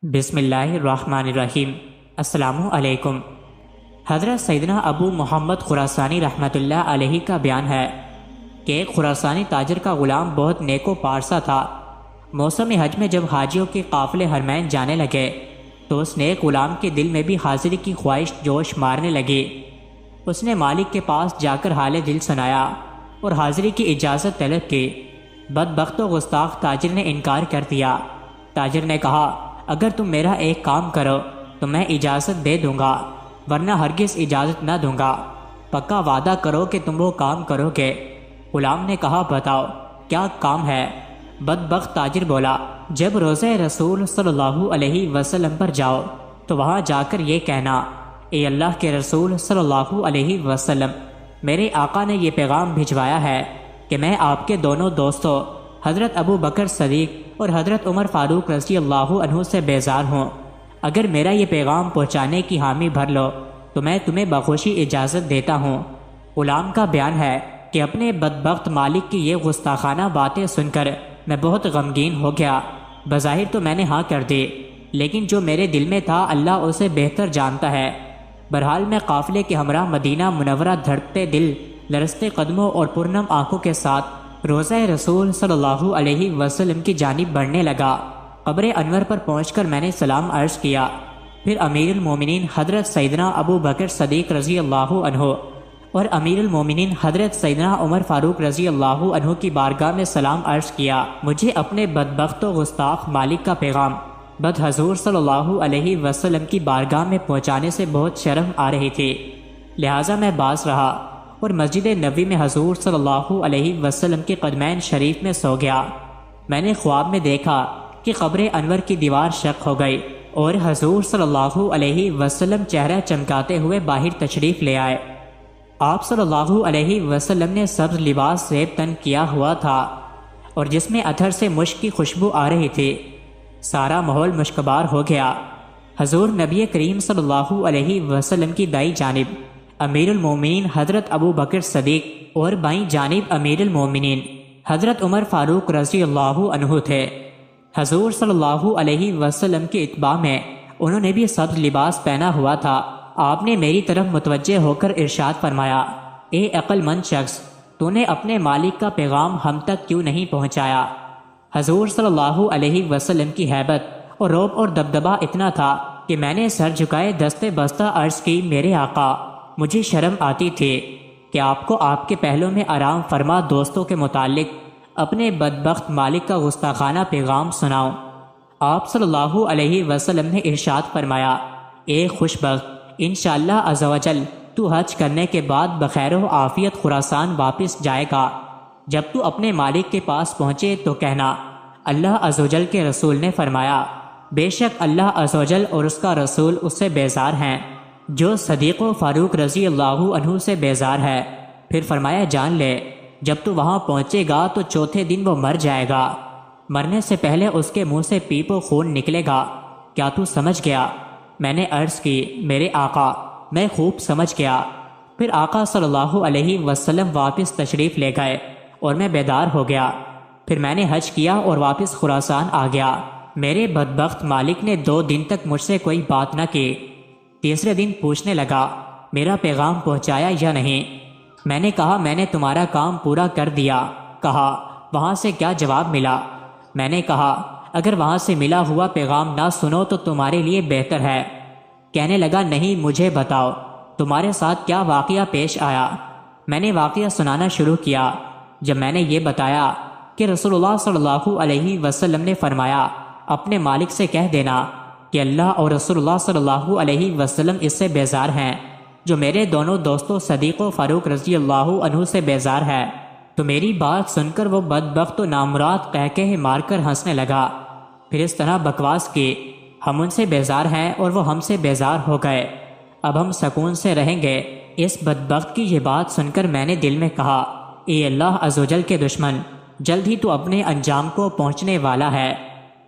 بسم اللہ الرحمن الرحیم۔ السلام علیکم۔ حضرت سیدنا ابو محمد خراسانی رحمۃ اللہ علیہ کا بیان ہے کہ ایک خراسانی تاجر کا غلام بہت نیک و پارسا تھا۔ موسم حج میں جب حاجیوں کے قافلے حرمین جانے لگے تو اس نیک غلام کے دل میں بھی حاضری کی خواہش جوش مارنے لگی۔ اس نے مالک کے پاس جا کر حال دل سنایا اور حاضری کی اجازت طلب کی۔ بدبخت و گستاخ تاجر نے انکار کر دیا۔ تاجر نے کہا، اگر تم میرا ایک کام کرو تو میں اجازت دے دوں گا، ورنہ ہرگز اجازت نہ دوں گا۔ پکا وعدہ کرو کہ تم وہ کام کرو گے۔ غلام نے کہا، بتاؤ کیا کام ہے؟ بدبخت تاجر بولا، جب روضہ رسول صلی اللہ علیہ وسلم پر جاؤ تو وہاں جا کر یہ کہنا، اے اللہ کے رسول صلی اللہ علیہ وسلم، میرے آقا نے یہ پیغام بھجوایا ہے کہ میں آپ کے دونوں دوستوں حضرت ابو بکر صدیق اور حضرت عمر فاروق رضی اللہ عنہ سے بیزار ہوں۔ اگر میرا یہ پیغام پہنچانے کی حامی بھر لو تو میں تمہیں بخوشی اجازت دیتا ہوں۔ غلام کا بیان ہے کہ اپنے بدبخت مالک کی یہ گستاخانہ باتیں سن کر میں بہت غمگین ہو گیا۔ بظاہر تو میں نے ہاں کر دی، لیکن جو میرے دل میں تھا اللہ اسے بہتر جانتا ہے۔ بہرحال میں قافلے کے ہمراہ مدینہ منورہ دھڑکتے دل، لرزتے قدموں اور پرنم آنکھوں کے ساتھ روضہ رسول صلی اللہ علیہ وسلم کی جانب بڑھنے لگا۔ قبر انور پر پہنچ کر میں نے سلام عرض کیا، پھر امیر المومنین حضرت سیدنا ابو بکر صدیق رضی اللہ عنہ اور امیر المومنین حضرت سیدنا عمر فاروق رضی اللہ عنہ کی بارگاہ میں سلام عرض کیا۔ مجھے اپنے بدبخت و گستاخ مالک کا پیغام حضور صلی اللہ علیہ وسلم کی بارگاہ میں پہنچانے سے بہت شرم آ رہی تھی، لہٰذا میں باز رہا اور مسجد نبوی میں حضور صلی اللہ علیہ وسلم کے قدمین شریف میں سو گیا۔ میں نے خواب میں دیکھا کہ قبر انور کی دیوار شق ہو گئی اور حضور صلی اللہ علیہ وسلم چہرہ چمکاتے ہوئے باہر تشریف لے آئے۔ آپ صلی اللہ علیہ وسلم نے سبز لباس زیب تن کیا ہوا تھا اور جس میں عطر سے مشک کی خوشبو آ رہی تھی۔ سارا ماحول مشکبار ہو گیا۔ حضور نبی کریم صلی اللہ علیہ وسلم کی دائیں جانب امیر المومنین حضرت ابو بکر صدیق اور بائیں جانب امیر المومنین حضرت عمر فاروق رضی اللہ عنہ تھے۔ حضور صلی اللہ علیہ وسلم کے اتباع میں انہوں نے بھی سبز لباس پہنا ہوا تھا۔ آپ نے میری طرف متوجہ ہو کر ارشاد فرمایا، اے عقل مند شخص، تو نے اپنے مالک کا پیغام ہم تک کیوں نہیں پہنچایا؟ حضور صلی اللہ علیہ وسلم کی ہیبت اور رعب اور دبدبہ اتنا تھا کہ میں نے سر جھکائے دستے بستہ عرض کی، میرے آقا، مجھے شرم آتی تھی کہ آپ کو آپ کے پہلو میں آرام فرما دوستوں کے متعلق اپنے بدبخت مالک کا گستاخانہ پیغام سناؤں۔ آپ صلی اللہ علیہ وسلم نے ارشاد فرمایا، اے خوش بخت، انشاءاللہ عز و جل تو حج کرنے کے بعد بخیر و عافیت خراسان واپس جائے گا۔ جب تو اپنے مالک کے پاس پہنچے تو کہنا، اللہ عز و جل کے رسول نے فرمایا، بے شک اللہ عز و جل اور اس کا رسول اس سے بیزار ہیں جو صدیق و فاروق رضی اللہ عنہ سے بیزار ہے۔ پھر فرمایا، جان لے جب تو وہاں پہنچے گا تو چوتھے دن وہ مر جائے گا، مرنے سے پہلے اس کے منہ سے پیپ و خون نکلے گا۔ کیا تو سمجھ گیا؟ میں نے عرض کی، میرے آقا، میں خوب سمجھ گیا۔ پھر آقا صلی اللہ علیہ وسلم واپس تشریف لے گئے اور میں بیدار ہو گیا۔ پھر میں نے حج کیا اور واپس خراسان آ گیا۔ میرے بدبخت مالک نے 2 دن تک مجھ سے کوئی بات نہ کی۔ تیسرے دن پوچھنے لگا، میرا پیغام پہنچایا یا نہیں؟ میں نے کہا، میں نے تمہارا کام پورا کر دیا۔ کہا، وہاں سے کیا جواب ملا؟ میں نے کہا، اگر وہاں سے ملا ہوا پیغام نہ سنو تو تمہارے لیے بہتر ہے۔ کہنے لگا، نہیں، مجھے بتاؤ تمہارے ساتھ کیا واقعہ پیش آیا۔ میں نے واقعہ سنانا شروع کیا۔ جب میں نے یہ بتایا کہ رسول اللہ صلی اللہ علیہ وسلم نے فرمایا، اپنے مالک سے کہہ دینا کہ اللہ اور رسول اللہ صلی اللہ علیہ وسلم اس سے بیزار ہیں جو میرے دونوں دوستوں صدیق و فاروق رضی اللہ عنہ سے بیزار ہے، تو میری بات سن کر وہ بدبخت و نامراد قہقہے مار کر ہنسنے لگا۔ پھر اس طرح بکواس کی، ہم ان سے بیزار ہیں اور وہ ہم سے بیزار ہو گئے، اب ہم سکون سے رہیں گے۔ اس بدبخت کی یہ بات سن کر میں نے دل میں کہا، اے اللہ عز و جل کے دشمن، جلد ہی تو اپنے انجام کو پہنچنے والا ہے۔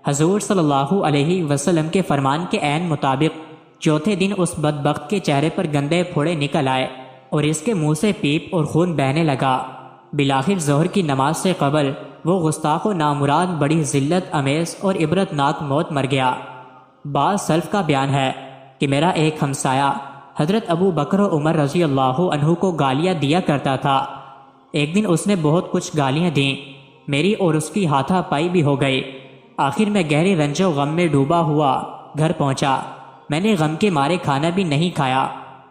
حضور صلی اللہ علیہ وسلم کے فرمان کے عین مطابق چوتھے دن اس بدبخت کے چہرے پر گندے پھوڑے نکل آئے اور اس کے منہ سے پیپ اور خون بہنے لگا۔ بالآخر ظہر کی نماز سے قبل وہ گستاخ و نامراد بڑی ذلت امیز اور عبرت ناک موت مر گیا۔ بعض سلف کا بیان ہے کہ میرا ایک ہمسایہ حضرت ابو بکر و عمر رضی اللہ عنہ کو گالیاں دیا کرتا تھا۔ ایک دن اس نے بہت کچھ گالیاں دیں، میری اور اس کی ہاتھا پائی بھی ہو گئی۔ آخر میں گہرے رنج و غم میں ڈوبا ہوا گھر پہنچا۔ میں نے غم کے مارے کھانا بھی نہیں کھایا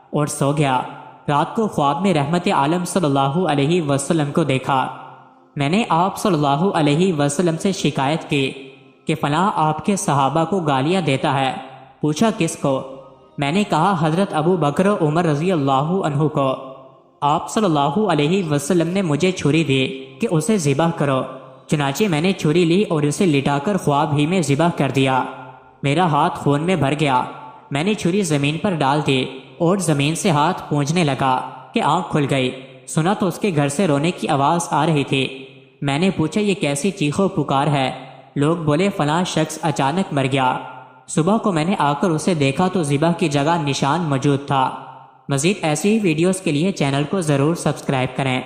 اور سو گیا۔ رات کو خواب میں رحمت عالم صلی اللہ علیہ وسلم کو دیکھا۔ میں نے آپ صلی اللہ علیہ وسلم سے شکایت کی کہ فلاں آپ کے صحابہ کو گالیاں دیتا ہے۔ پوچھا کس کو؟ میں نے کہا حضرت ابو بکر و عمر رضی اللہ عنہ کو۔ آپ صلی اللہ علیہ وسلم نے مجھے چھری دی کہ اسے ذبح کرو۔ چنانچہ میں نے چھری لی اور اسے لٹا کر خواب ہی میں ذبح کر دیا۔ میرا ہاتھ خون میں بھر گیا۔ میں نے چھری زمین پر ڈال دی اور زمین سے ہاتھ پونجھنے لگا کہ آنکھ کھل گئی۔ سنا تو اس کے گھر سے رونے کی آواز آ رہی تھی۔ میں نے پوچھا یہ کیسی چیخو پکار ہے؟ لوگ بولے فلاں شخص اچانک مر گیا۔ صبح کو میں نے آ کر اسے دیکھا تو ذبح کی جگہ نشان موجود تھا۔ مزید ایسی ہی ویڈیوز کے لیے چینل کو ضرور سبسکرائب کریں۔